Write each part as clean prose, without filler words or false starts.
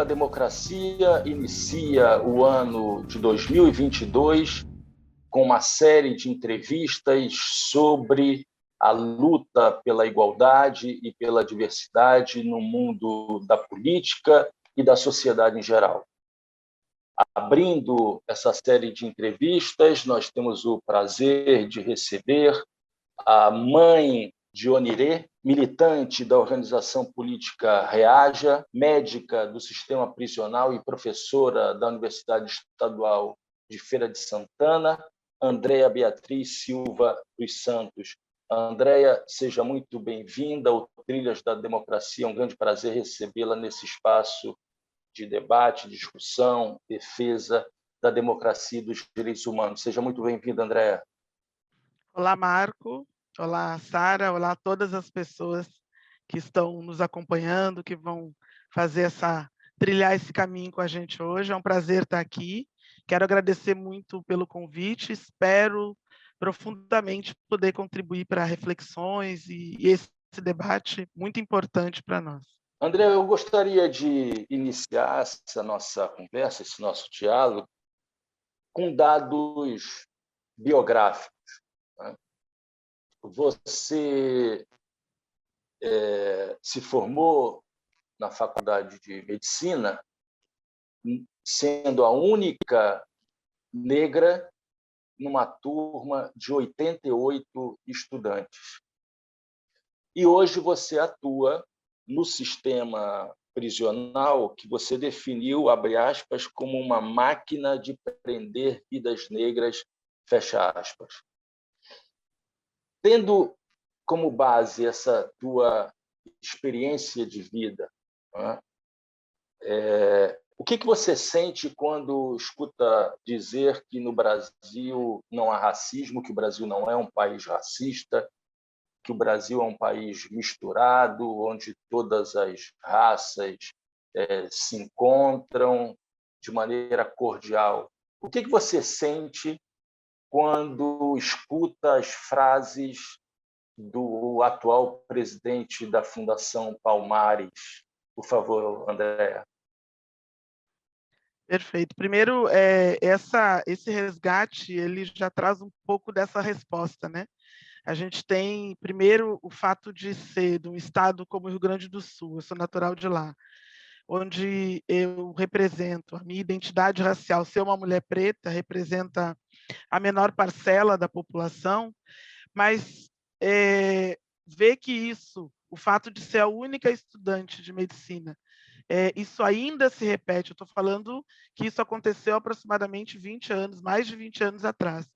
da Democracia inicia o ano de 2022 com uma série de entrevistas sobre a luta pela igualdade e pela diversidade no mundo da política e da sociedade em geral. Abrindo essa série de entrevistas, nós temos o prazer de receber a mãe de Onirê, militante da organização política Reaja, médica do sistema prisional e professora da Universidade Estadual de Feira de Santana, Andréa Beatriz Silva dos Santos. Andréa, seja muito bem-vinda ao Trilhas da Democracia. É um grande prazer recebê-la nesse espaço de debate, discussão, defesa da democracia e dos direitos humanos. Seja muito bem-vinda, Andréa. Olá, Marco. Olá, Sara. Olá a todas as pessoas que estão nos acompanhando, que vão trilhar esse caminho com a gente hoje. É um prazer estar aqui. Quero agradecer muito pelo convite. Espero profundamente poder contribuir para reflexões e esse debate muito importante para nós. André, eu gostaria de iniciar essa nossa conversa, esse nosso diálogo, com dados biográficos. Você se formou na Faculdade de Medicina, sendo a única negra numa turma de 88 estudantes. E hoje você atua no sistema prisional que você definiu, abre aspas, como uma máquina de prender vidas negras, fecha aspas. Tendo como base essa tua experiência de vida, o que você sente quando escuta dizer que no Brasil não há racismo, que o Brasil não é um país racista, que o Brasil é um país misturado, onde todas as raças se encontram de maneira cordial? O que você sente quando escuta as frases do atual presidente da Fundação Palmares? Por favor, Andréa. Perfeito. Primeiro, esse resgate ele já traz um pouco dessa resposta, né? A gente tem, primeiro, o fato de ser de um estado como o Rio Grande do Sul, eu sou natural de lá, onde eu represento a minha identidade racial, ser uma mulher preta, representa a menor parcela da população, mas ver que isso, o fato de ser a única estudante de medicina, isso ainda se repete. Eu estou falando que isso aconteceu aproximadamente 20 anos, mais de 20 anos atrás.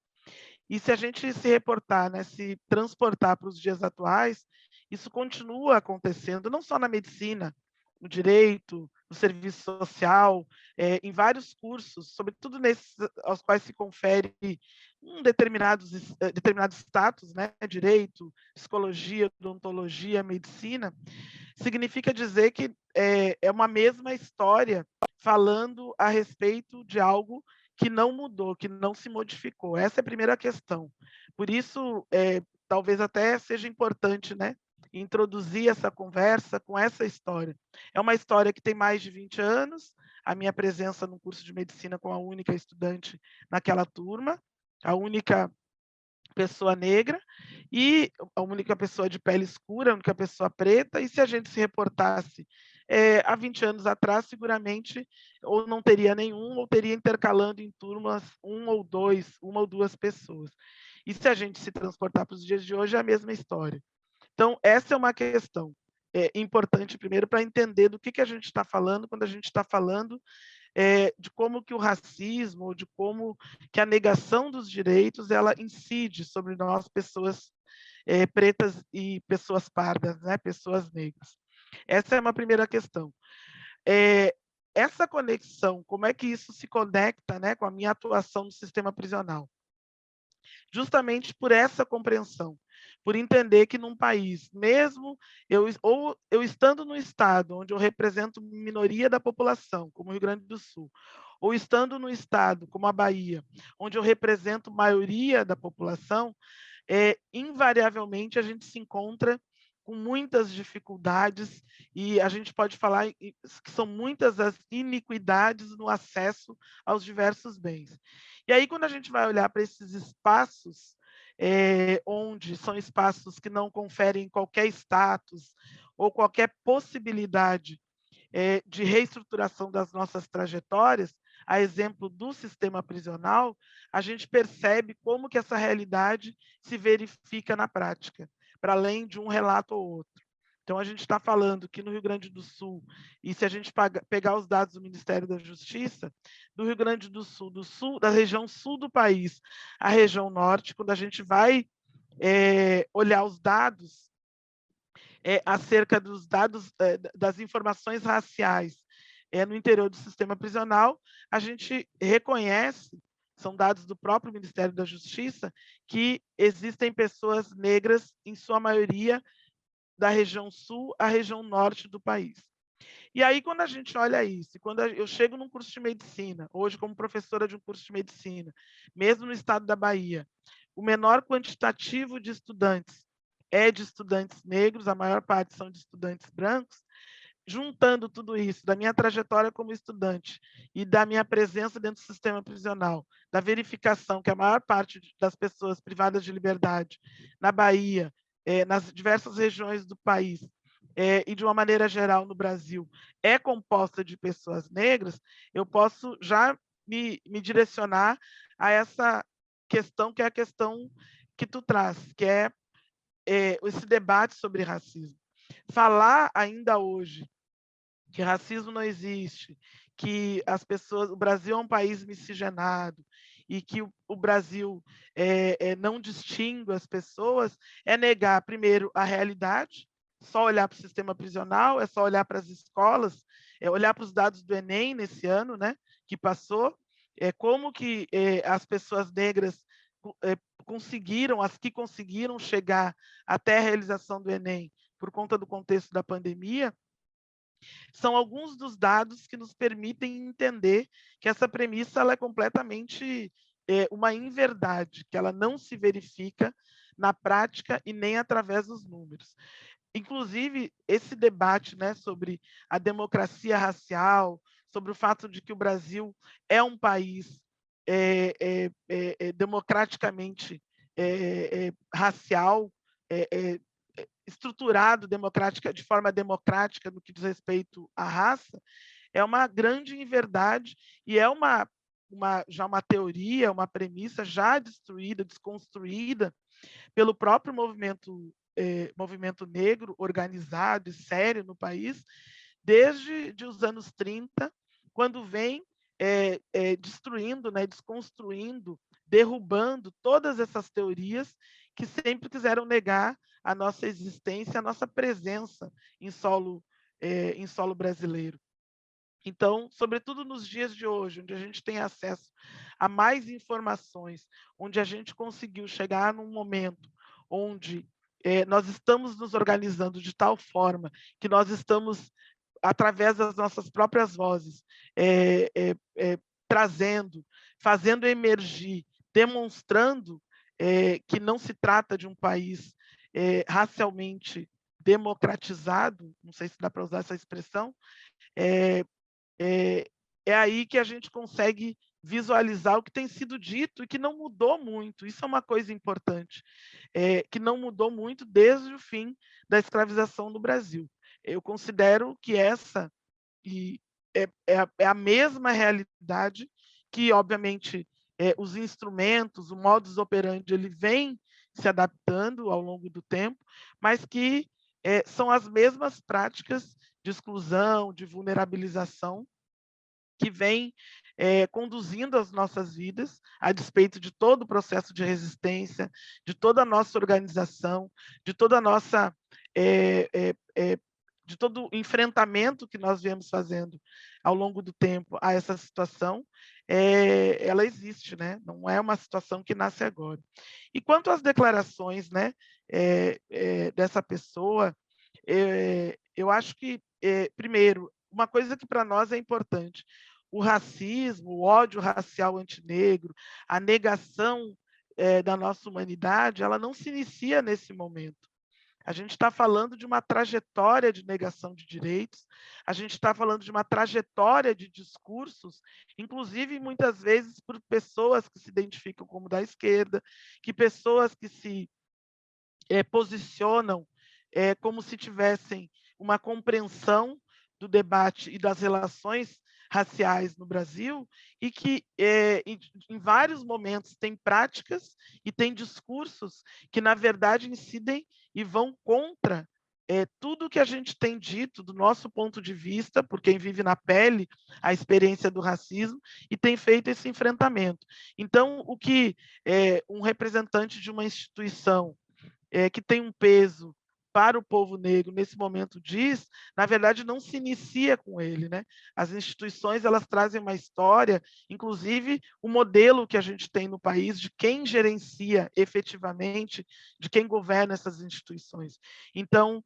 E se a gente se reportar, né, se transportar para os dias atuais, isso continua acontecendo, não só na medicina, no direito, no serviço social, em vários cursos, sobretudo nesses aos quais se confere um determinado status, né, direito, psicologia, odontologia, medicina, significa dizer que é uma mesma história falando a respeito de algo que não mudou, que não se modificou. Essa é a primeira questão. Por isso, talvez até seja importante, né, introduzir essa conversa com essa história. É uma história que tem mais de 20 anos, a minha presença no curso de medicina com a única estudante naquela turma, a única pessoa negra e a única pessoa de pele escura, a única pessoa preta, e se a gente se reportasse há 20 anos atrás, seguramente ou não teria nenhum, ou teria intercalando em turmas uma ou duas pessoas. E se a gente se transportar para os dias de hoje, é a mesma história. Então, essa é uma questão importante, primeiro, para entender do que a gente está falando quando a gente está falando de como que o racismo, de como que a negação dos direitos, ela incide sobre nós, pessoas pretas e pessoas pardas, né, pessoas negras. Essa é uma primeira questão. Essa conexão, como é que isso se conecta, né, com a minha atuação no sistema prisional? Justamente por essa compreensão, por entender que num país, mesmo eu estando no estado onde eu represento minoria da população, como o Rio Grande do Sul, ou estando no estado como a Bahia, onde eu represento maioria da população, invariavelmente a gente se encontra com muitas dificuldades, e a gente pode falar que são muitas as iniquidades no acesso aos diversos bens. E aí, quando a gente vai olhar para esses espaços, onde são espaços que não conferem qualquer status ou qualquer possibilidade de reestruturação das nossas trajetórias, a exemplo do sistema prisional, a gente percebe como que essa realidade se verifica na prática, para além de um relato ou outro. Então, a gente está falando que no Rio Grande do Sul, e se a gente pegar os dados do Ministério da Justiça, do Rio Grande do Sul, da região sul do país, à região norte, quando a gente vai olhar os dados acerca dos dados, das informações raciais no interior do sistema prisional, a gente reconhece, são dados do próprio Ministério da Justiça, que existem pessoas negras, em sua maioria, da região sul à região norte do país. E aí, quando a gente olha isso, quando eu chego num curso de medicina, hoje como professora de um curso de medicina, mesmo no estado da Bahia, o menor quantitativo de estudantes é de estudantes negros, a maior parte são de estudantes brancos. Juntando tudo isso, da minha trajetória como estudante e da minha presença dentro do sistema prisional, da verificação que a maior parte das pessoas privadas de liberdade na Bahia, nas diversas regiões do país, e de uma maneira geral no Brasil, é composta de pessoas negras, eu posso já me direcionar a essa questão, que é a questão que tu traz, que é esse debate sobre racismo. Falar ainda hoje que racismo não existe, que o Brasil é um país miscigenado e que o Brasil não distingue as pessoas, é negar, primeiro, a realidade, só olhar para o sistema prisional, é só olhar para as escolas, é olhar para os dados do Enem nesse ano, né, que passou, como que as pessoas negras conseguiram, as que conseguiram chegar até a realização do Enem por conta do contexto da pandemia, são alguns dos dados que nos permitem entender que essa premissa ela é completamente uma inverdade, que ela não se verifica na prática e nem através dos números. Inclusive, esse debate, né, sobre a democracia racial, sobre o fato de que o Brasil é um país democraticamente racial, estruturado de forma democrática no que diz respeito à raça, é uma grande inverdade e é já uma teoria, uma premissa já destruída, desconstruída pelo próprio movimento negro organizado e sério no país, desde os anos 30, quando vem destruindo, né, desconstruindo, derrubando todas essas teorias que sempre quiseram negar a nossa existência, a nossa presença em solo brasileiro. Então, sobretudo nos dias de hoje, onde a gente tem acesso a mais informações, onde a gente conseguiu chegar num momento onde nós estamos nos organizando de tal forma que nós estamos, através das nossas próprias vozes, trazendo, fazendo emergir, demonstrando que não se trata de um país racialmente democratizado, não sei se dá para usar essa expressão, é aí que a gente consegue visualizar o que tem sido dito e que não mudou muito. Isso é uma coisa importante, que não mudou muito desde o fim da escravização no Brasil. Eu considero que essa é a mesma realidade que, obviamente, os instrumentos, o modus operandi, ele vem se adaptando ao longo do tempo, mas que são as mesmas práticas de exclusão, de vulnerabilização, que vem conduzindo as nossas vidas, a despeito de todo o processo de resistência, de toda a nossa organização, de toda a nossa de todo o enfrentamento que nós viemos fazendo ao longo do tempo a essa situação, ela existe, né? Não é uma situação que nasce agora. E quanto às declarações, né, dessa pessoa, eu acho que, primeiro, uma coisa que para nós é importante, o racismo, o ódio racial antinegro, a negação da nossa humanidade, ela não se inicia nesse momento. A gente está falando de uma trajetória de negação de direitos, a gente está falando de uma trajetória de discursos, inclusive muitas vezes por pessoas que se identificam como da esquerda, que pessoas que se posicionam como se tivessem uma compreensão do debate e das relações raciais no Brasil e que, em vários momentos, tem práticas e tem discursos que, na verdade, incidem e vão contra tudo que a gente tem dito do nosso ponto de vista, por quem vive na pele a experiência do racismo e tem feito esse enfrentamento. Então, o que um representante de uma instituição que tem um peso para o povo negro nesse momento diz, na verdade não se inicia com ele, né? As instituições elas trazem uma história, inclusive o modelo que a gente tem no país de quem gerencia efetivamente, de quem governa essas instituições. Então,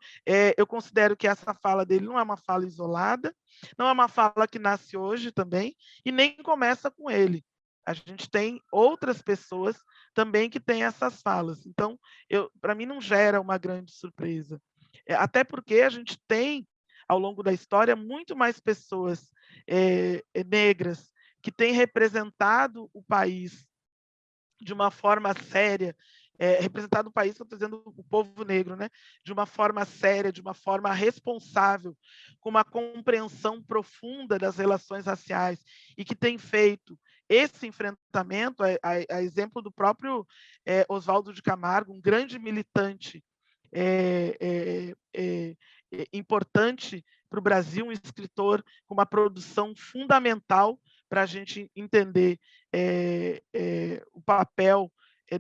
eu considero que essa fala dele não é uma fala isolada, não é uma fala que nasce hoje também e nem começa com ele. A gente tem outras pessoas também que têm essas falas. Então, para mim não gera uma grande surpresa. Até porque a gente tem, ao longo da história, muito mais pessoas negras que têm representado o país de uma forma séria, representado o país, estou dizendo o povo negro, né? De uma forma séria, de uma forma responsável, com uma compreensão profunda das relações raciais e que tem feito esse enfrentamento, a exemplo do próprio Oswaldo de Camargo, um grande militante importante para o Brasil, um escritor com uma produção fundamental para a gente entender o papel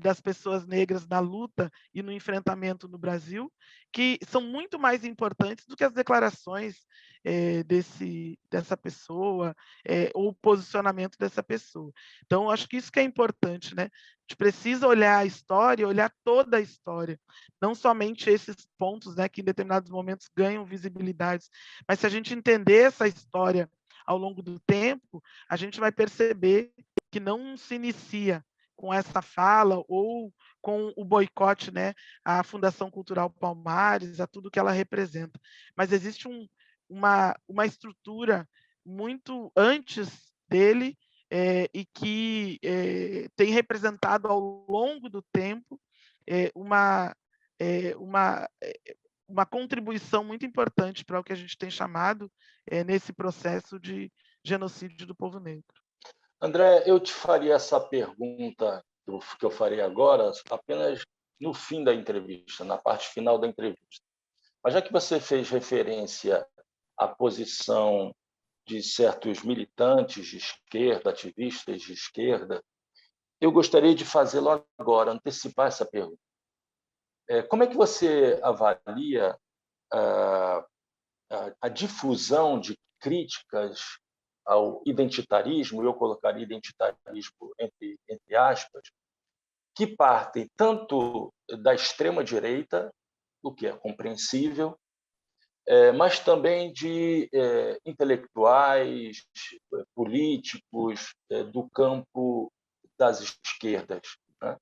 das pessoas negras na luta e no enfrentamento no Brasil, que são muito mais importantes do que as declarações dessa pessoa ou o posicionamento dessa pessoa. Então, acho que isso que é importante, né? A gente precisa olhar a história, olhar toda a história, não somente esses pontos, né, que em determinados momentos ganham visibilidade, mas se a gente entender essa história ao longo do tempo, a gente vai perceber que não se inicia com essa fala ou com o boicote, né, à Fundação Cultural Palmares, a tudo que ela representa. Mas existe uma estrutura muito antes dele e que tem representado ao longo do tempo uma, uma, uma contribuição muito importante para o que a gente tem chamado nesse processo de genocídio do povo negro. André, eu te faria essa pergunta que eu farei agora apenas no fim da entrevista, na parte final da entrevista. Mas já que você fez referência à posição de certos militantes de esquerda, ativistas de esquerda, eu gostaria de fazê-lo agora, antecipar essa pergunta. Como é que você avalia a difusão de críticas ao identitarismo, eu colocaria identitarismo entre aspas, que partem tanto da extrema-direita, o que é compreensível, mas também de intelectuais, políticos do campo das esquerdas, né?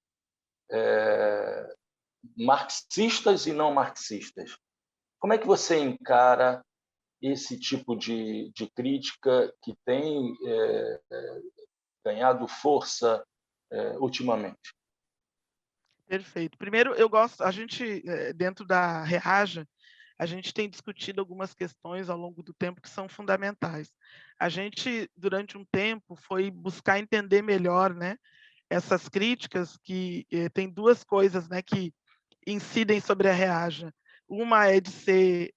Marxistas e não marxistas. Como é que você encara esse tipo de crítica que tem ganhado força ultimamente? Perfeito. Primeiro, eu gosto, a gente, dentro da Reaja, a gente tem discutido algumas questões ao longo do tempo que são fundamentais. A gente, durante um tempo, foi buscar entender melhor, né, essas críticas que tem duas coisas, né, que incidem sobre a Reaja. Uma é de ser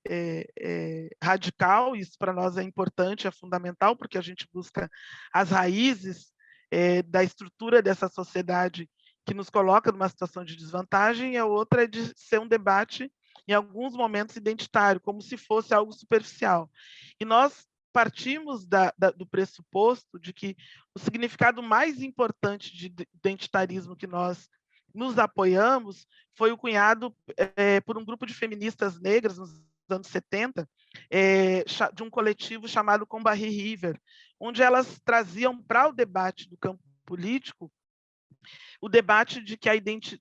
radical, isso para nós é importante, é fundamental, porque a gente busca as raízes da estrutura dessa sociedade que nos coloca numa situação de desvantagem, e a outra é de ser um debate, em alguns momentos, identitário, como se fosse algo superficial. E nós partimos do pressuposto de que o significado mais importante de identitarismo que nós nos apoiamos foi o cunhado por um grupo de feministas negras nos anos 70, de um coletivo chamado Combahee River, onde elas traziam para o debate do campo político o debate de que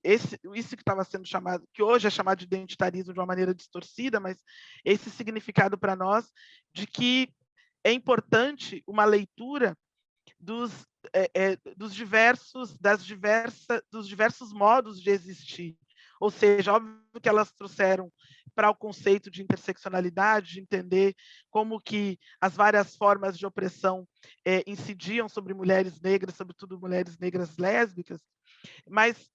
isso que estava sendo chamado, que hoje é chamado de identitarismo de uma maneira distorcida, mas esse significado para nós de que é importante uma leitura dos diversos modos de existir. Ou seja, óbvio que elas trouxeram para o conceito de interseccionalidade, de entender como que as várias formas de opressão incidiam sobre mulheres negras, sobretudo mulheres negras lésbicas, mas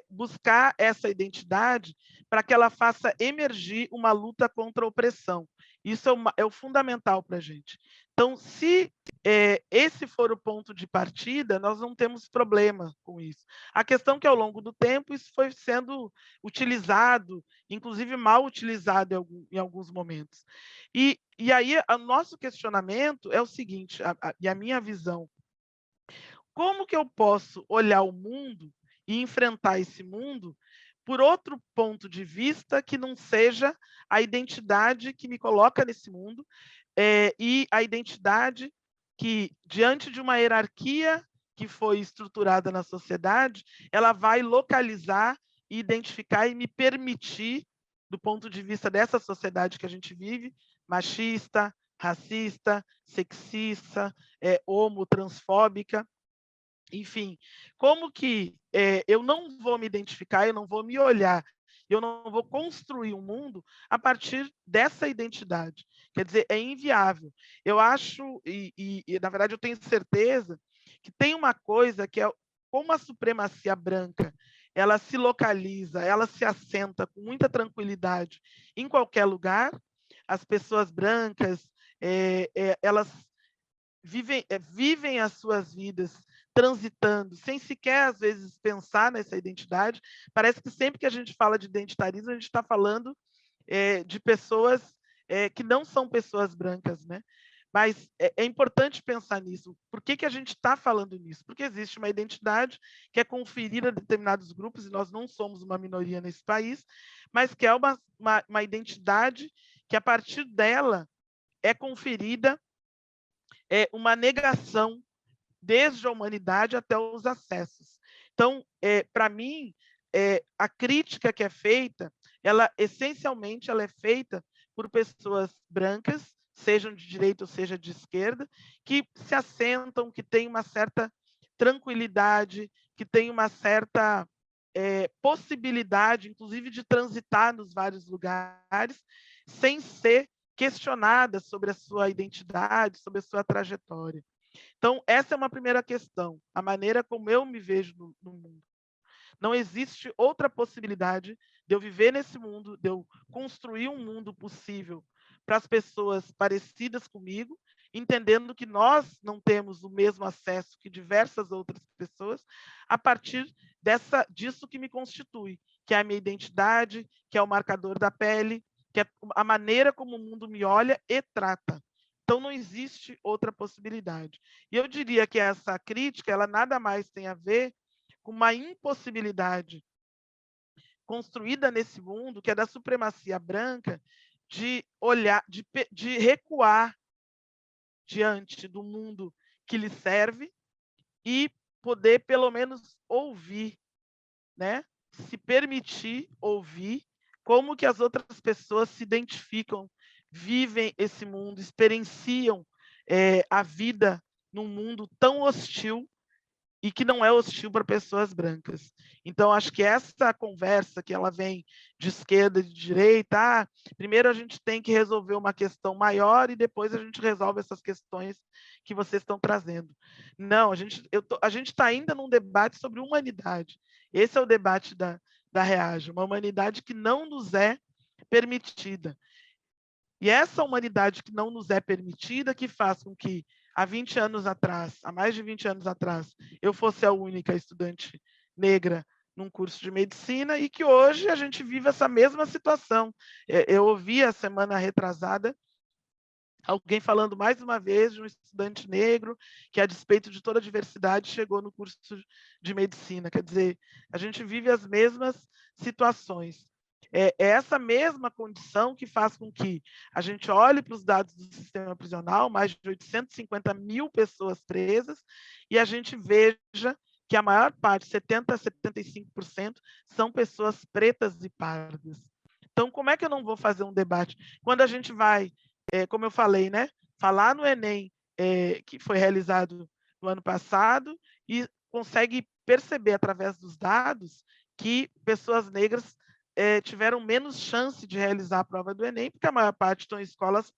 buscar essa identidade para que ela faça emergir uma luta contra a opressão. Isso é o fundamental para a gente. Então, se esse for o ponto de partida, nós não temos problema com isso. A questão é que, ao longo do tempo, isso foi sendo utilizado, inclusive mal utilizado em alguns momentos. E aí, o nosso questionamento é o seguinte, e a minha visão: como que eu posso olhar o mundo e enfrentar esse mundo por outro ponto de vista que não seja a identidade que me coloca nesse mundo e a identidade que, diante de uma hierarquia que foi estruturada na sociedade, ela vai localizar, identificar e me permitir, do ponto de vista dessa sociedade que a gente vive, machista, racista, sexista, homo, transfóbica, enfim, como que eu não vou me identificar, eu não vou me olhar, eu não vou construir um mundo a partir dessa identidade. Quer dizer, é inviável. Eu acho, na verdade eu tenho certeza, que tem uma coisa que é como a supremacia branca ela se localiza, ela se assenta com muita tranquilidade em qualquer lugar. As pessoas brancas, elas vivem as suas vidas transitando, sem sequer, às vezes, pensar nessa identidade. Parece que sempre que a gente fala de identitarismo, a gente está falando de pessoas que não são pessoas brancas, né? Mas é importante pensar nisso. Por que a gente está falando nisso? Porque existe uma identidade que é conferida a determinados grupos, e nós não somos uma minoria nesse país, mas que é uma identidade que, a partir dela, é conferida uma negação desde a humanidade até os acessos. Então, para mim, a crítica que é feita, ela essencialmente ela é feita por pessoas brancas, sejam de direita ou seja de esquerda, que se assentam, que têm uma certa tranquilidade, que têm uma certa possibilidade, inclusive, de transitar nos vários lugares, sem ser questionadas sobre a sua identidade, sobre a sua trajetória. Então, essa é uma primeira questão, a maneira como eu me vejo no mundo. Não existe outra possibilidade de eu viver nesse mundo, de eu construir um mundo possível para as pessoas parecidas comigo, entendendo que nós não temos o mesmo acesso que diversas outras pessoas, a partir disso que me constitui, que é a minha identidade, que é o marcador da pele, que é a maneira como o mundo me olha e trata. Então, não existe outra possibilidade. E eu diria que essa crítica, ela nada mais tem a ver com uma impossibilidade construída nesse mundo, que é da supremacia branca, de olhar, de recuar diante do mundo que lhe serve e poder, pelo menos, ouvir, né? Se permitir ouvir como que as outras pessoas se identificam, vivem esse mundo, experienciam a vida num mundo tão hostil e que não é hostil para pessoas brancas. Então, acho que essa conversa que ela vem de esquerda e de direita, primeiro a gente tem que resolver uma questão maior e depois a gente resolve essas questões que vocês estão trazendo. Não, a gente está ainda num debate sobre humanidade. Esse é o debate da Reage, uma humanidade que não nos é permitida. E essa humanidade que não nos é permitida, que faz com que há 20 anos atrás, há mais de 20 anos atrás, eu fosse a única estudante negra num curso de medicina e que hoje a gente vive essa mesma situação. Eu ouvi a semana retrasada alguém falando mais uma vez de um estudante negro que, a despeito de toda a diversidade, chegou no curso de medicina. Quer dizer, a gente vive as mesmas situações. É essa mesma condição que faz com que a gente olhe para os dados do sistema prisional, mais de 850 mil pessoas presas, e a gente veja que a maior parte, 70% a 75%, são pessoas pretas e pardas. Então, como é que eu não vou fazer um debate? Quando a gente vai, como eu falei, né, falar no Enem, que foi realizado no ano passado, e consegue perceber, através dos dados, que pessoas negras tiveram menos chance de realizar a prova do Enem, porque a maior parte estão em escolas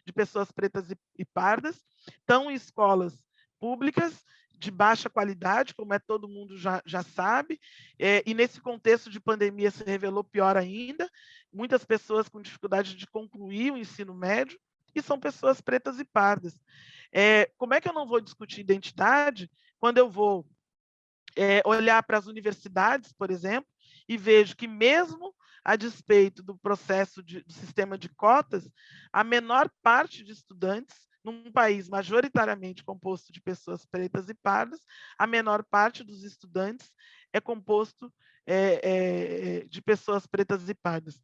de pessoas pretas e pardas, estão em escolas públicas de baixa qualidade, como todo mundo já sabe, e nesse contexto de pandemia se revelou pior ainda, muitas pessoas com dificuldade de concluir o ensino médio, e são pessoas pretas e pardas. Como é que eu não vou discutir identidade quando eu vou olhar para as universidades, por exemplo, e vejo que mesmo a despeito do processo do sistema de cotas, a menor parte de estudantes, num país majoritariamente composto de pessoas pretas e pardas, a menor parte dos estudantes é composto de pessoas pretas e pardas.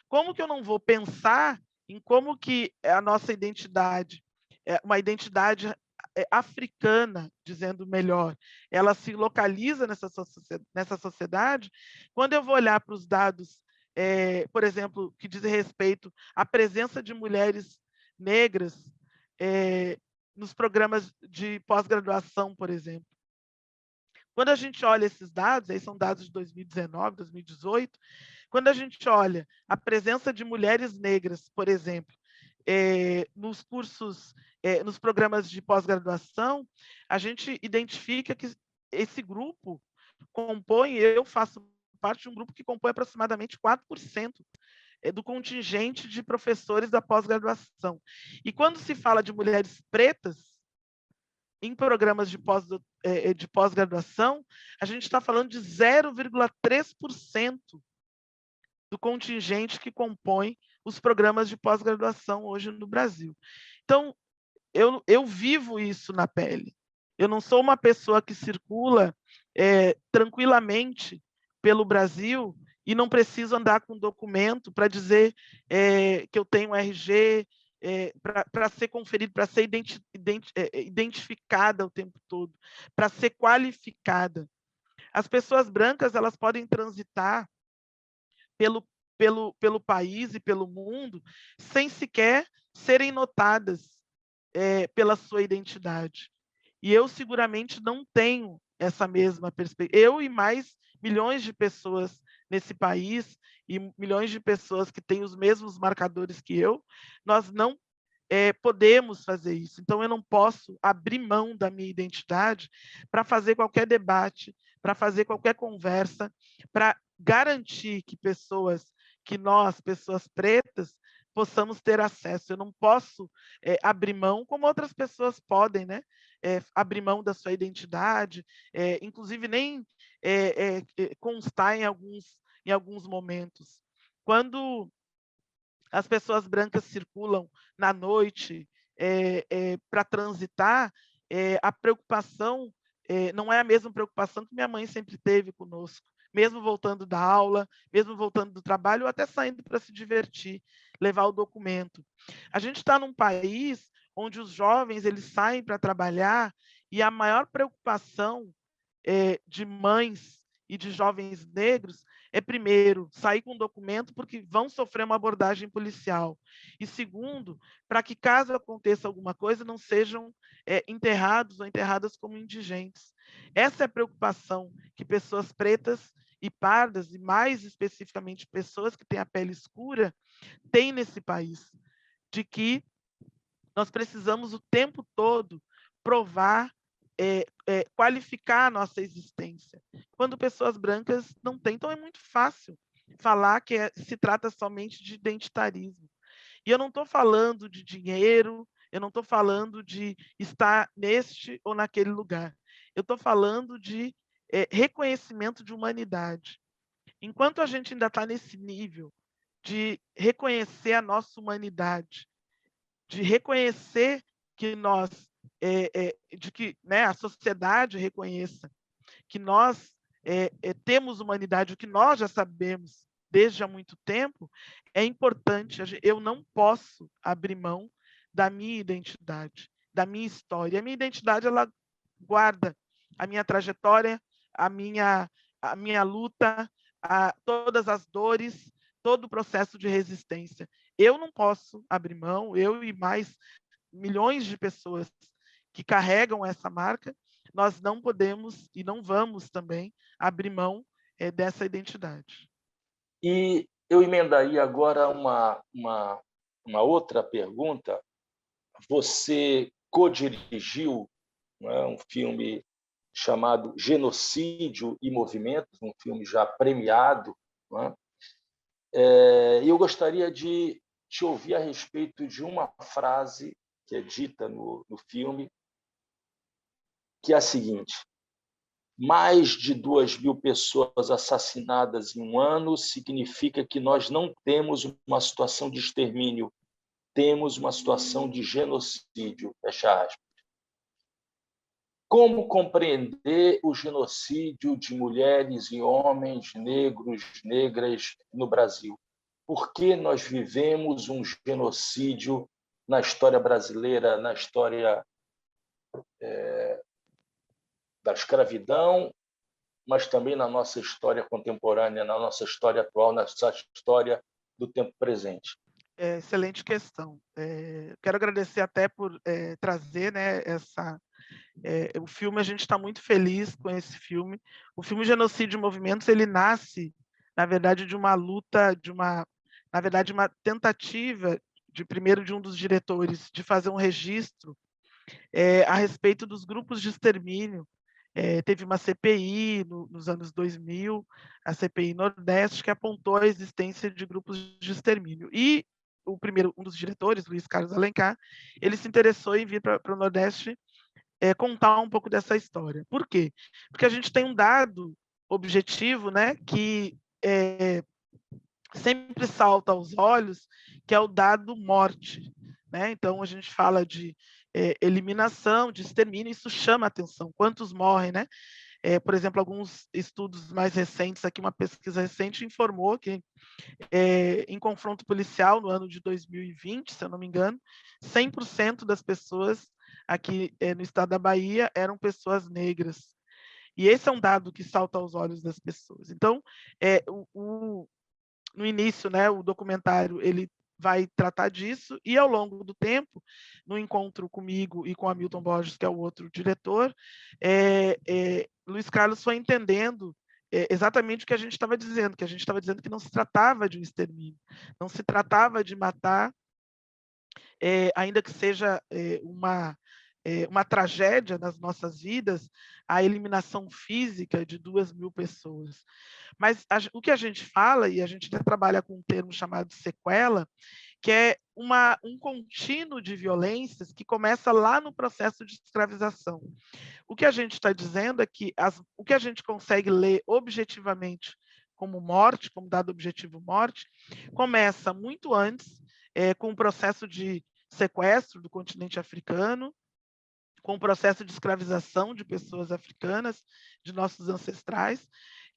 Como que eu não vou pensar em como que a nossa identidade, uma identidade africana, dizendo melhor, ela se localiza nessa sociedade, quando eu vou olhar para os dados, por exemplo, que dizem respeito à presença de mulheres negras nos programas de pós-graduação, por exemplo. Quando a gente olha esses dados, aí são dados de 2019, 2018, quando a gente olha a presença de mulheres negras, por exemplo, nos cursos, nos programas de pós-graduação, a gente identifica que esse grupo compõe, eu faço parte de um grupo que compõe aproximadamente 4% do contingente de professores da pós-graduação. E quando se fala de mulheres pretas, em programas de pós-graduação, a gente está falando de 0,3% do contingente que compõe os programas de pós-graduação hoje no Brasil. Então, eu vivo isso na pele. Eu não sou uma pessoa que circula tranquilamente pelo Brasil e não preciso andar com documento para dizer que eu tenho RG, para ser conferido, para ser identificada o tempo todo, para ser qualificada. As pessoas brancas, elas podem transitar pelo país e pelo mundo sem sequer serem notadas pela sua identidade. E eu seguramente não tenho essa mesma perspectiva. Eu e mais milhões de pessoas nesse país, e milhões de pessoas que têm os mesmos marcadores que eu, nós não podemos fazer isso. Então, eu não posso abrir mão da minha identidade para fazer qualquer debate, para fazer qualquer conversa, para garantir que nós, pessoas pretas, possamos ter acesso. Eu não posso abrir mão, como outras pessoas podem, né? Abrir mão da sua identidade, inclusive nem constar em alguns momentos. Quando as pessoas brancas circulam na noite para transitar, a preocupação não é a mesma preocupação que minha mãe sempre teve conosco, mesmo voltando da aula, mesmo voltando do trabalho, ou até saindo para se divertir, levar o documento. A gente está num país onde os jovens eles saem para trabalhar e a maior preocupação de mães e de jovens negros é, primeiro, sair com um documento porque vão sofrer uma abordagem policial. E, segundo, para que, caso aconteça alguma coisa, não sejam enterrados ou enterradas como indigentes. Essa é a preocupação que pessoas pretas e pardas, e mais especificamente pessoas que têm a pele escura, têm nesse país, de que nós precisamos o tempo todo provar, qualificar a nossa existência. Quando pessoas brancas não têm, então é muito fácil falar que se trata somente de identitarismo. E eu não estou falando de dinheiro, eu não estou falando de estar neste ou naquele lugar. Eu estou falando de reconhecimento de humanidade. Enquanto a gente ainda está nesse nível de reconhecer a nossa humanidade, de reconhecer que nós, de que, né, a sociedade reconheça que nós temos humanidade, o que nós já sabemos desde há muito tempo, é importante. Eu não posso abrir mão da minha identidade, da minha história. A minha identidade, ela guarda a minha trajetória, a minha luta, todas as dores, todo o processo de resistência. Eu não posso abrir mão, eu e mais milhões de pessoas que carregam essa marca, nós não podemos e não vamos também abrir mão dessa identidade. E eu emendaria agora uma outra pergunta. Você co-dirigiu, né, um filme chamado Genocídio e Movimentos, um filme já premiado, né? E eu gostaria de te ouvir a respeito de uma frase que é dita no filme, que é a seguinte: mais de 2.000 pessoas assassinadas em um ano significa que nós não temos uma situação de extermínio, temos uma situação de genocídio. Fecha aspas. Como compreender o genocídio de mulheres e homens, negros, negras no Brasil? Por que nós vivemos um genocídio na história brasileira, na história da escravidão, mas também na nossa história contemporânea, na nossa história atual, na nossa história do tempo presente? Excelente questão. Quero agradecer até por trazer, né, o filme. A gente está muito feliz com esse filme. O filme Genocídio e Movimentos, ele nasce, na verdade, de uma luta, na verdade, uma tentativa primeiro de um dos diretores de fazer um registro a respeito dos grupos de extermínio. Teve uma CPI nos anos 2000, a CPI Nordeste, que apontou a existência de grupos de extermínio. E um dos diretores, Luiz Carlos Alencar, ele se interessou em vir para o Nordeste contar um pouco dessa história. Por quê? Porque a gente tem um dado objetivo, né, que sempre salta aos olhos, que é o dado morte, né? Então a gente fala de eliminação, de extermínio, isso chama a atenção. Quantos morrem, né? Por exemplo, alguns estudos mais recentes, aqui uma pesquisa recente informou que em confronto policial no ano de 2020, se eu não me engano, 100% das pessoas aqui no estado da Bahia eram pessoas negras. E esse é um dado que salta aos olhos das pessoas. Então, no início, né, o documentário ele vai tratar disso, e ao longo do tempo, no encontro comigo e com Hamilton Borges, que é o outro diretor, Luiz Carlos foi entendendo exatamente o que a gente estava dizendo, que não se tratava de um extermínio, não se tratava de matar, ainda que seja uma tragédia nas nossas vidas, a eliminação física de 2.000 pessoas. Mas o que a gente fala, e a gente trabalha com um termo chamado sequela, que é um contínuo de violências que começa lá no processo de escravização. O que a gente está dizendo é que o que a gente consegue ler objetivamente como morte, como dado objetivo morte, começa muito antes, com o processo de sequestro do continente africano, com o processo de escravização de pessoas africanas, de nossos ancestrais,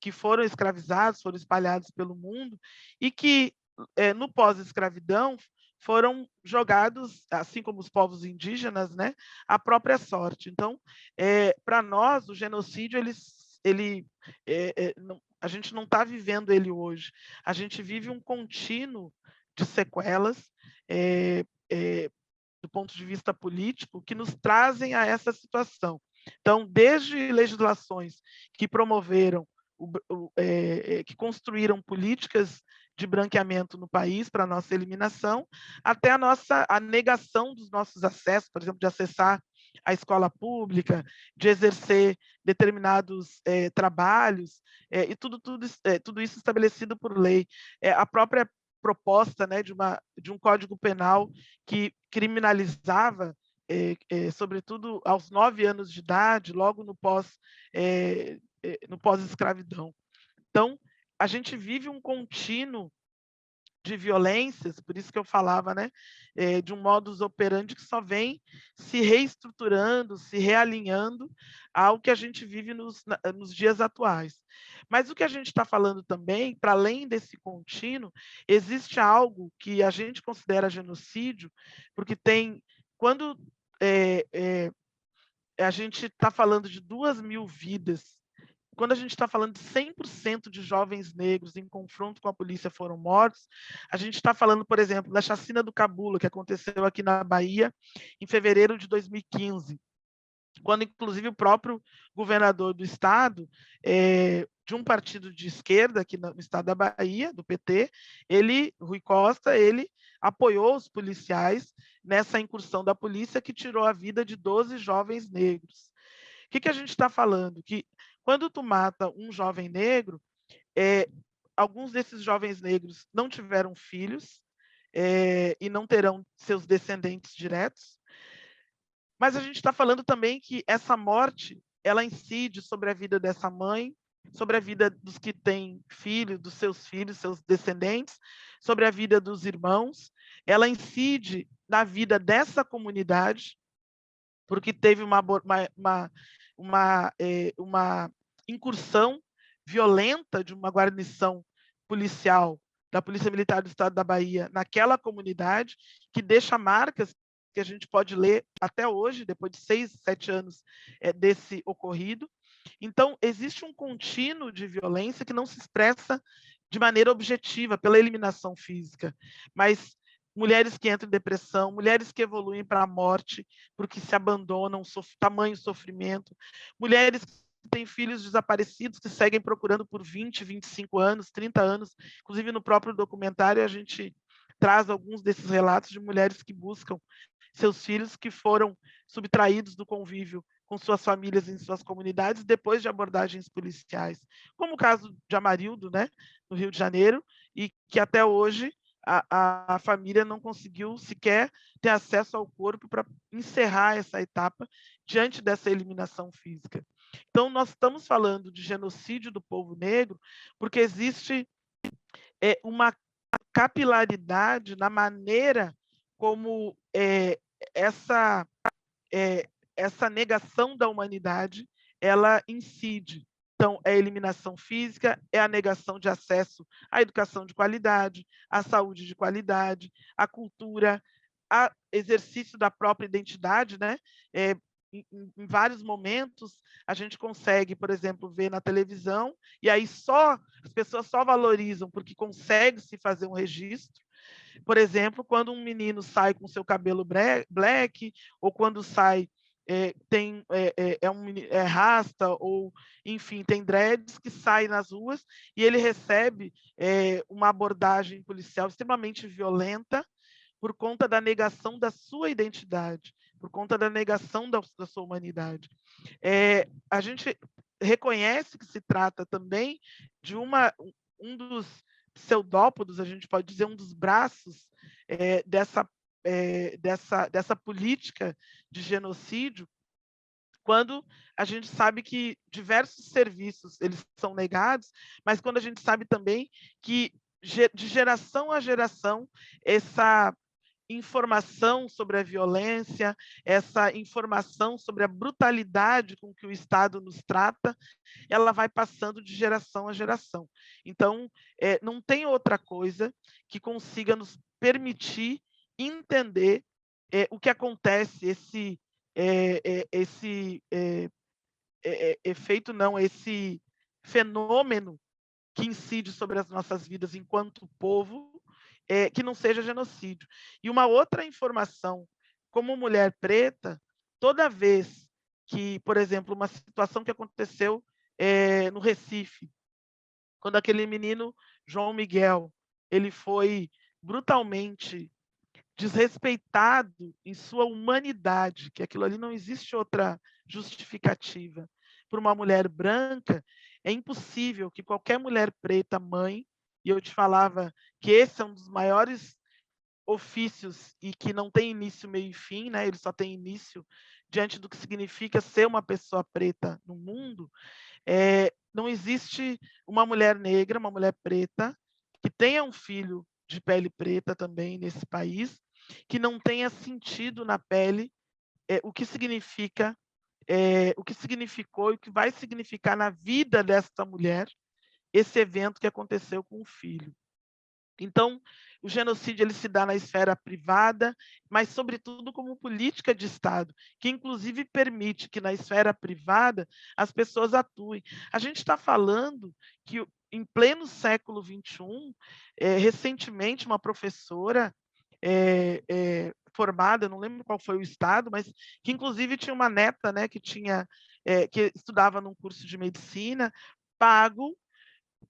que foram escravizados, foram espalhados pelo mundo, e que, no pós-escravidão, foram jogados, assim como os povos indígenas, né, à própria sorte. Então, para nós, o genocídio, a gente não está vivendo ele hoje, a gente vive um contínuo de sequelas, do ponto de vista político, que nos trazem a essa situação. Então, desde legislações que promoveram, que construíram políticas de branqueamento no país para a nossa eliminação, até a negação dos nossos acessos, por exemplo, de acessar a escola pública, de exercer determinados trabalhos, e tudo isso estabelecido por lei. A própria proposta, né, de um código penal que criminalizava, sobretudo aos 9 anos de idade, logo no pós-escravidão. Então, a gente vive um contínuo de violências, por isso que eu falava, né, de um modus operandi que só vem se reestruturando, se realinhando ao que a gente vive nos dias atuais. Mas o que a gente está falando também, para além desse contínuo, existe algo que a gente considera genocídio, porque quando a gente está falando de 2.000 vidas quando a gente está falando de 100% de jovens negros em confronto com a polícia foram mortos, a gente está falando, por exemplo, da chacina do Cabula, que aconteceu aqui na Bahia em fevereiro de 2015, quando inclusive o próprio governador do estado, de um partido de esquerda aqui no estado da Bahia, do PT, Rui Costa, ele apoiou os policiais nessa incursão da polícia que tirou a vida de 12 jovens negros. O que a gente está falando? Que quando tu mata um jovem negro, alguns desses jovens negros não tiveram filhos e não terão seus descendentes diretos, mas a gente está falando também que essa morte, ela incide sobre a vida dessa mãe, sobre a vida dos que têm filhos, dos seus filhos, seus descendentes, sobre a vida dos irmãos, ela incide na vida dessa comunidade, porque teve uma incursão violenta de uma guarnição policial da Polícia Militar do Estado da Bahia naquela comunidade, que deixa marcas que a gente pode ler até hoje, depois de 6, 7 anos desse ocorrido. Então, existe um contínuo de violência que não se expressa de maneira objetiva, pela eliminação física, mas mulheres que entram em depressão, mulheres que evoluem para a morte, porque se abandonam, tamanho sofrimento, mulheres que têm filhos desaparecidos, que seguem procurando por 20, 25 anos, 30 anos. Inclusive, no próprio documentário, a gente traz alguns desses relatos de mulheres que buscam seus filhos que foram subtraídos do convívio com suas famílias em suas comunidades depois de abordagens policiais, como o caso de Amarildo, né, no Rio de Janeiro, e que até hoje a família não conseguiu sequer ter acesso ao corpo para encerrar essa etapa diante dessa eliminação física. Então, nós estamos falando de genocídio do povo negro porque existe uma capilaridade na maneira como essa negação da humanidade ela incide. Então, é a eliminação física, é a negação de acesso à educação de qualidade, à saúde de qualidade, à cultura, ao exercício da própria identidade, né? Em vários momentos, a gente consegue, por exemplo, ver na televisão, e aí as pessoas só valorizam porque consegue se fazer um registro. Por exemplo, quando um menino sai com seu cabelo black, ou quando sai rasta, ou enfim, tem dreads que sai nas ruas e ele recebe uma abordagem policial extremamente violenta por conta da negação da sua identidade, por conta da negação da sua humanidade. A gente reconhece que se trata também de um dos pseudópodos, a gente pode dizer, um dos braços dessa política de genocídio, quando a gente sabe que diversos serviços eles são negados, mas quando a gente sabe também que de geração a geração essa informação sobre a violência, essa informação sobre a brutalidade com que o Estado nos trata, ela vai passando de geração a geração. Então, não tem outra coisa que consiga nos permitir entender o que acontece, esse efeito, não, esse fenômeno que incide sobre as nossas vidas enquanto povo, que não seja genocídio. E uma outra informação, como mulher preta, toda vez que, por exemplo, uma situação que aconteceu no Recife, quando aquele menino João Miguel ele foi brutalmente desrespeitado em sua humanidade, que aquilo ali não existe outra justificativa, por uma mulher branca, é impossível que qualquer mulher preta, mãe, e eu te falava que esse é um dos maiores ofícios e que não tem início, meio e fim, né? Ele só tem início diante do que significa ser uma pessoa preta no mundo. Não existe uma mulher negra, uma mulher preta, que tenha um filho de pele preta também nesse país, que não tenha sentido na pele o que significa, o que significou e o que vai significar na vida desta mulher esse evento que aconteceu com o filho. Então, o genocídio ele se dá na esfera privada, mas, sobretudo, como política de Estado, que, inclusive, permite que, na esfera privada, as pessoas atuem. A gente está falando que, em pleno século XXI, recentemente, uma professora formada, não lembro qual foi o estado, mas que, inclusive, tinha uma neta, né, que estudava num curso de medicina, pago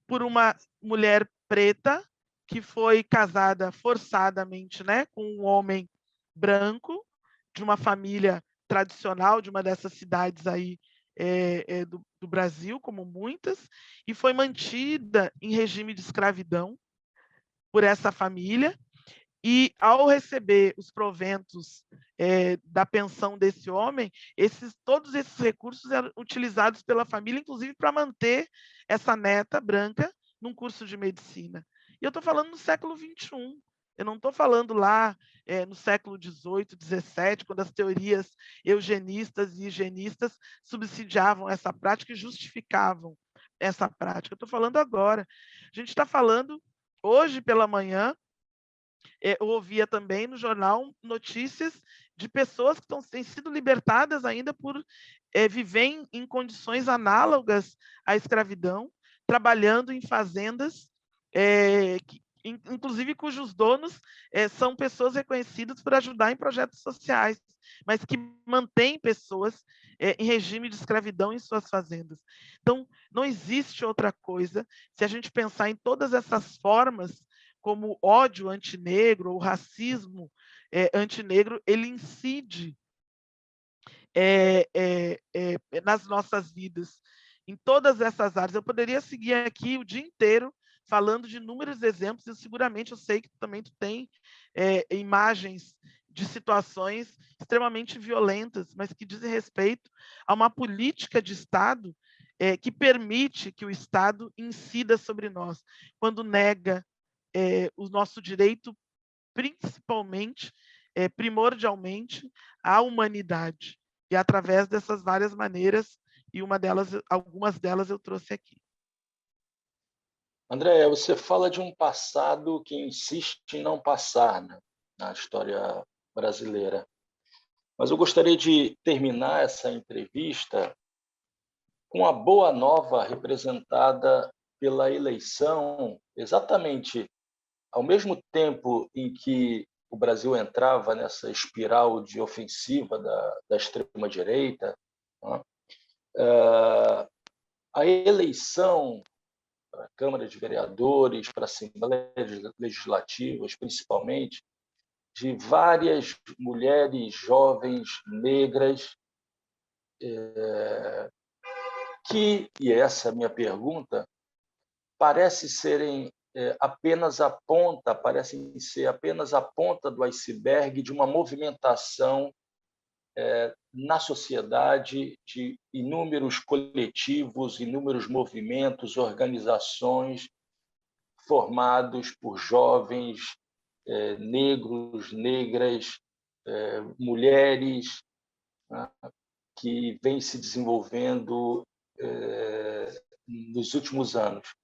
por uma mulher preta que foi casada forçadamente, né, com um homem branco de uma família tradicional de uma dessas cidades aí do Brasil, como muitas, e foi mantida em regime de escravidão por essa família. E, ao receber os proventos da pensão desse homem, todos esses recursos eram utilizados pela família, inclusive para manter essa neta branca num curso de medicina. E eu estou falando no século XXI. Eu não estou falando lá no século XVIII, XVII, quando as teorias eugenistas e higienistas subsidiavam essa prática e justificavam essa prática. Eu estou falando agora. A gente está falando, hoje pela manhã, eu ouvia também no jornal notícias de pessoas que têm sido libertadas ainda por viver em condições análogas à escravidão, trabalhando em fazendas, inclusive cujos donos são pessoas reconhecidas por ajudar em projetos sociais, mas que mantêm pessoas em regime de escravidão em suas fazendas. Então, não existe outra coisa, se a gente pensar em todas essas formas como ódio antinegro ou racismo antinegro, ele incide nas nossas vidas, em todas essas áreas. Eu poderia seguir aqui o dia inteiro falando de inúmeros exemplos, e seguramente eu sei que também tu tem imagens de situações extremamente violentas, mas que dizem respeito a uma política de Estado que permite que o Estado incida sobre nós, quando nega o nosso direito, principalmente, primordialmente, à humanidade. E através dessas várias maneiras, e algumas delas eu trouxe aqui. André, você fala de um passado que insiste em não passar, né, na história brasileira. Mas eu gostaria de terminar essa entrevista com a boa nova representada pela eleição, exatamente ao mesmo tempo em que o Brasil entrava nessa espiral de ofensiva da extrema-direita, né, a eleição para a Câmara de Vereadores, para Assembleias Legislativas, principalmente, de várias mulheres jovens negras que, e essa é a minha pergunta, parecem ser apenas a ponta do iceberg de uma movimentação na sociedade de inúmeros coletivos, inúmeros movimentos, organizações formados por jovens negros, negras, mulheres, né, que vêm se desenvolvendo nos últimos anos.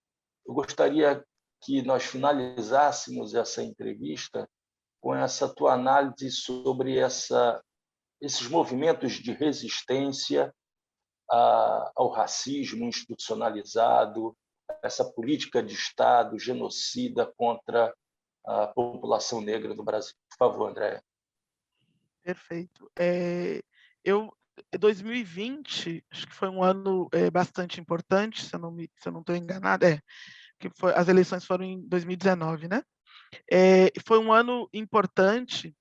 Eu gostaria que nós finalizássemos essa entrevista com essa tua análise sobre esses movimentos de resistência ao racismo institucionalizado, essa política de Estado genocida contra a população negra do Brasil. Por favor, André. Perfeito. 2020, acho que foi um ano bastante importante, se eu não estou enganada, as eleições foram em 2019, né? Foi um ano importante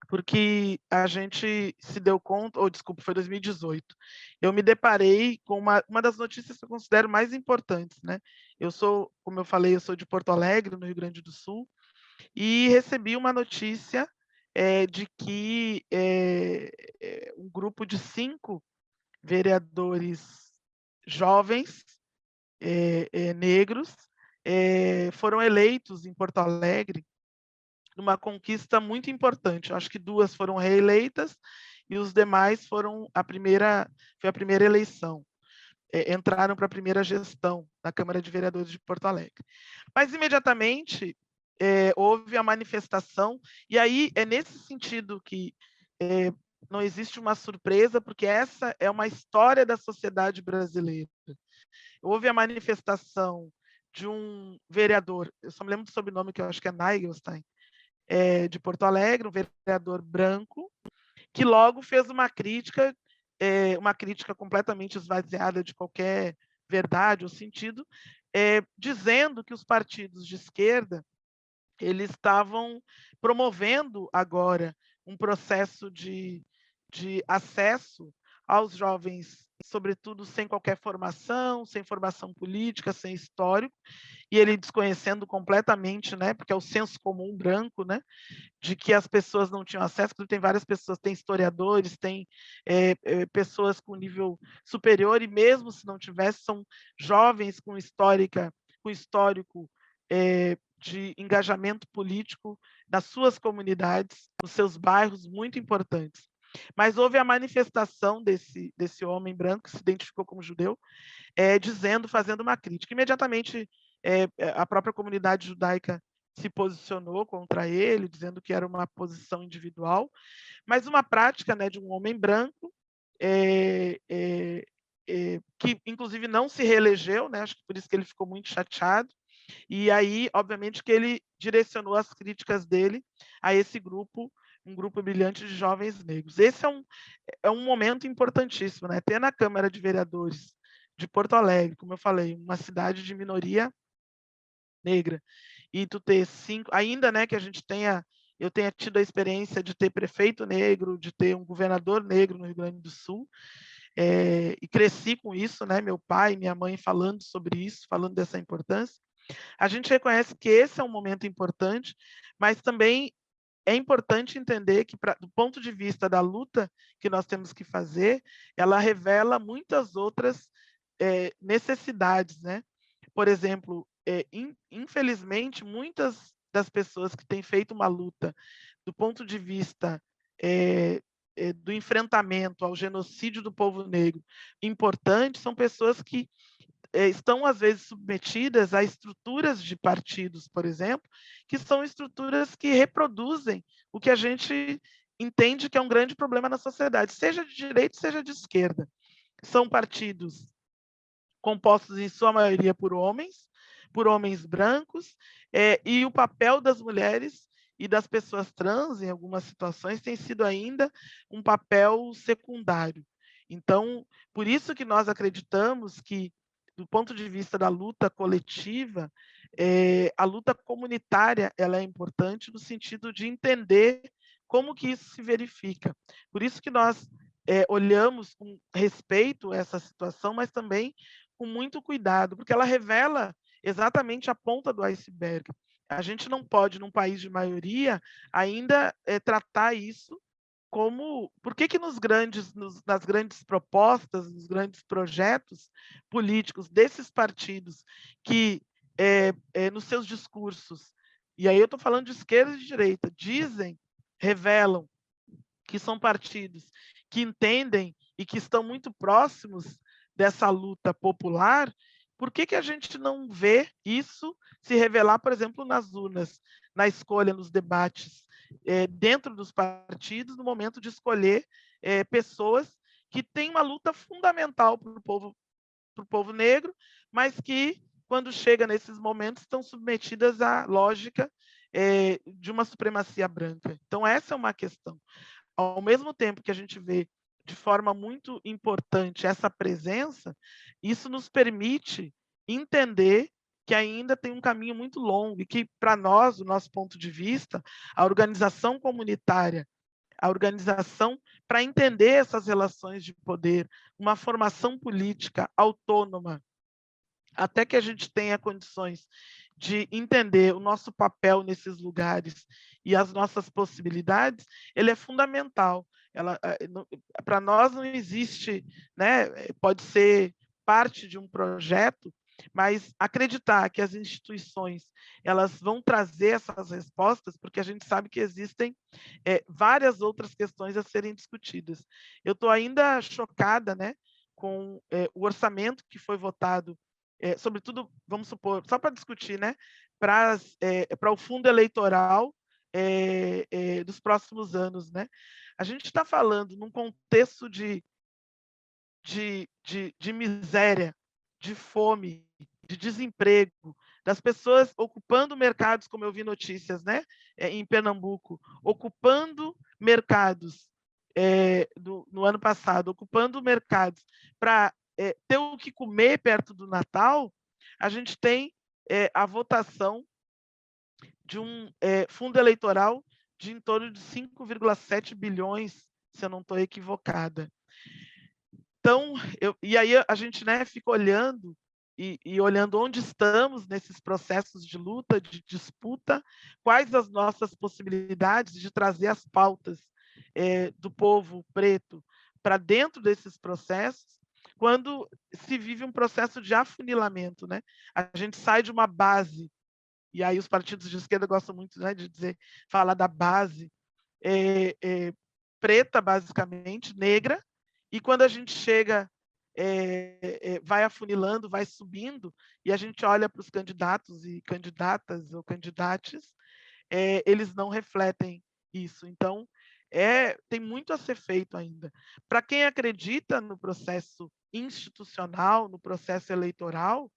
porque a gente se deu conta, desculpa, foi 2018. Eu me deparei com uma das notícias que eu considero mais importantes, né? Como eu falei, eu sou de Porto Alegre, no Rio Grande do Sul, e recebi uma notícia de que um grupo de 5 vereadores jovens negros foram eleitos em Porto Alegre numa conquista muito importante. Eu acho que 2 foram reeleitas e os demais foi a primeira eleição. entraram para a primeira gestão da Câmara de Vereadores de Porto Alegre. Mas, imediatamente, houve a manifestação, e aí é nesse sentido que não existe uma surpresa, porque essa é uma história da sociedade brasileira. Houve a manifestação de um vereador, eu só me lembro do sobrenome, que eu acho que é Nagelstein, de Porto Alegre, um vereador branco, que logo fez uma crítica completamente esvaziada de qualquer verdade ou sentido, dizendo que os partidos de esquerda eles estavam promovendo agora um processo de acesso aos jovens, sobretudo sem qualquer formação, sem formação política, sem histórico, e ele desconhecendo completamente, né, porque é o senso comum branco, né, de que as pessoas não tinham acesso, porque tem várias pessoas, tem historiadores, tem pessoas com nível superior, e mesmo se não tivesse, são jovens com histórico de engajamento político nas suas comunidades, nos seus bairros, muito importantes. Mas houve a manifestação desse homem branco, que se identificou como judeu, fazendo uma crítica. Imediatamente, a própria comunidade judaica se posicionou contra ele, dizendo que era uma posição individual, mas uma prática, né, de um homem branco, que inclusive não se reelegeu, né, acho que por isso que ele ficou muito chateado, e aí, obviamente, que ele direcionou as críticas dele a esse grupo, um grupo brilhante de jovens negros. Esse é um momento importantíssimo, né? Ter na Câmara de Vereadores de Porto Alegre, como eu falei, uma cidade de minoria negra, e tu ter 5, ainda, né, que eu tenha tido a experiência de ter prefeito negro, de ter um governador negro no Rio Grande do Sul, e cresci com isso, né, meu pai e minha mãe falando sobre isso, falando dessa importância. A gente reconhece que esse é um momento importante, mas também é importante entender que, do ponto de vista da luta que nós temos que fazer, ela revela muitas outras necessidades, né? Por exemplo, infelizmente, muitas das pessoas que têm feito uma luta do ponto de vista do enfrentamento ao genocídio do povo negro importante, são pessoas que estão, às vezes, submetidas a estruturas de partidos, por exemplo, que são estruturas que reproduzem o que a gente entende que é um grande problema na sociedade, seja de direita, seja de esquerda. São partidos compostos, em sua maioria, por homens brancos, e o papel das mulheres e das pessoas trans, em algumas situações, tem sido ainda um papel secundário. Então, por isso que nós acreditamos que, do ponto de vista da luta coletiva, a luta comunitária ela é importante no sentido de entender como que isso se verifica. Por isso que nós olhamos com respeito a essa situação, mas também com muito cuidado, porque ela revela exatamente a ponta do iceberg. A gente não pode, num país de maioria, ainda tratar isso como... Por que nas grandes propostas, nos grandes projetos políticos desses partidos que, nos seus discursos, e aí eu estou falando de esquerda e de direita, revelam que são partidos que entendem e que estão muito próximos dessa luta popular, por que a gente não vê isso se revelar, por exemplo, nas urnas, na escolha, nos debates, dentro dos partidos, no momento de escolher pessoas que têm uma luta fundamental para o povo negro, mas que, quando chega nesses momentos, estão submetidas à lógica de uma supremacia branca. Então, essa é uma questão. Ao mesmo tempo que a gente vê de forma muito importante essa presença, isso nos permite entender que ainda tem um caminho muito longo e que, para nós, do nosso ponto de vista, a organização comunitária, a organização para entender essas relações de poder, uma formação política autônoma, até que a gente tenha condições de entender o nosso papel nesses lugares e as nossas possibilidades, ele é fundamental. Para nós não existe, né, pode ser parte de um projeto, mas acreditar que as instituições elas vão trazer essas respostas, porque a gente sabe que existem várias outras questões a serem discutidas. Eu estou ainda chocada, né, com o orçamento que foi votado, sobretudo, vamos supor, só para discutir, né, para o fundo eleitoral dos próximos anos, né? A gente está falando num contexto de miséria, de fome, de desemprego, das pessoas ocupando mercados, como eu vi notícias, né, em Pernambuco, ocupando mercados no ano passado, ocupando mercados para ter o que comer perto do Natal. A gente tem a votação de um fundo eleitoral de em torno de 5,7 bilhões, se eu não estou equivocada. Então, e aí a gente, né, fica olhando e olhando onde estamos nesses processos de luta, de disputa, quais as nossas possibilidades de trazer as pautas do povo preto para dentro desses processos, quando se vive um processo de afunilamento, né? A gente sai de uma base, e aí os partidos de esquerda gostam muito, né, de falar da base preta, basicamente, negra, e quando a gente chega, vai afunilando, vai subindo, e a gente olha para os candidatos e candidatas ou candidates, eles não refletem isso. Então, tem muito a ser feito ainda. Para quem acredita no processo institucional, no processo eleitoral,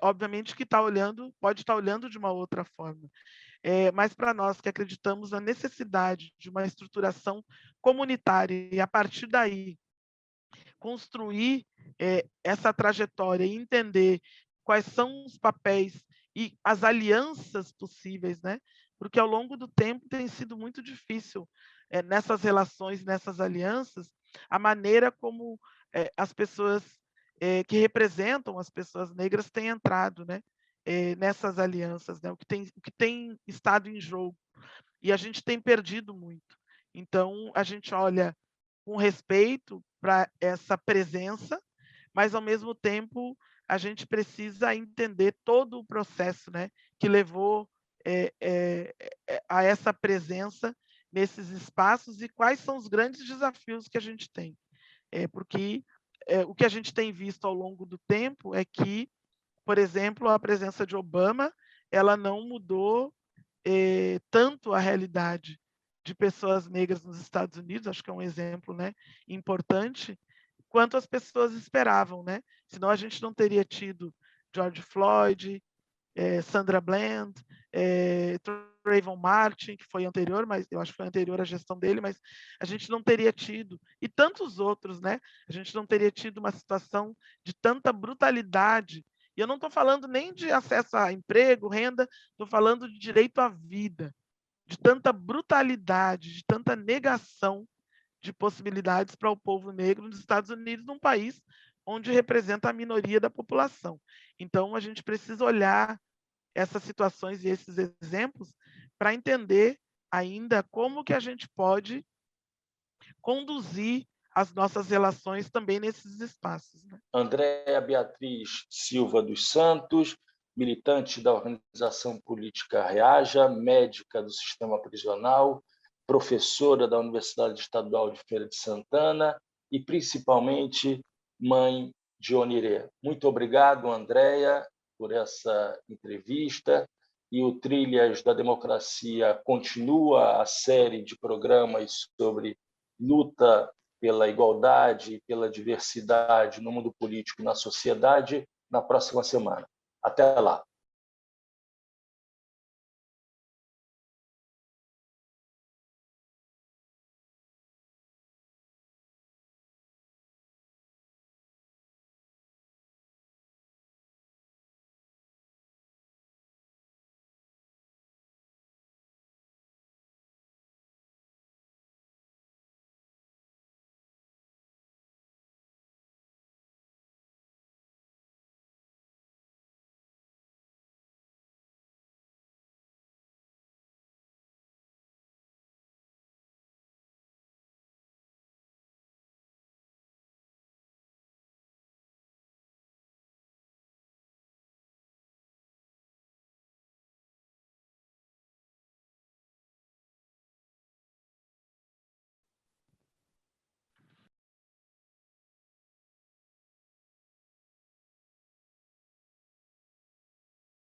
obviamente que pode estar olhando de uma outra forma. Mas para nós que acreditamos na necessidade de uma estruturação comunitária e, a partir daí, construir essa trajetória e entender quais são os papéis e as alianças possíveis, né? Porque ao longo do tempo tem sido muito difícil nessas relações, nessas alianças, a maneira como as pessoas que representam as pessoas negras têm entrado, né? Nessas alianças, né? O que tem estado em jogo. E a gente tem perdido muito. Então, a gente olha com respeito para essa presença, mas, ao mesmo tempo, a gente precisa entender todo o processo, né, que levou a essa presença nesses espaços e quais são os grandes desafios que a gente tem. Porque o que a gente tem visto ao longo do tempo é que, por exemplo, a presença de Obama, ela não mudou tanto a realidade de pessoas negras nos Estados Unidos, acho que é um exemplo, né, importante, quanto as pessoas esperavam, né? Senão a gente não teria tido George Floyd, Sandra Bland, Trayvon Martin, que foi anterior, mas eu acho que foi anterior à gestão dele, mas a gente não teria tido, e tantos outros, né? A gente não teria tido uma situação de tanta brutalidade. E eu não estou falando nem de acesso a emprego, renda, estou falando de direito à vida, de tanta brutalidade, de tanta negação de possibilidades para o povo negro nos Estados Unidos, num país onde representa a minoria da população. Então, a gente precisa olhar essas situações e esses exemplos para entender ainda como que a gente pode conduzir as nossas relações também nesses espaços, né? Andréa Beatriz Silva dos Santos, militante da organização política Reaja, médica do sistema prisional, professora da Universidade Estadual de Feira de Santana e, principalmente, mãe de Onirê. Muito obrigado, Andréa, por essa entrevista. E o Trilhas da Democracia continua a série de programas sobre luta pela igualdade e pela diversidade no mundo político e na sociedade na próxima semana. Até lá.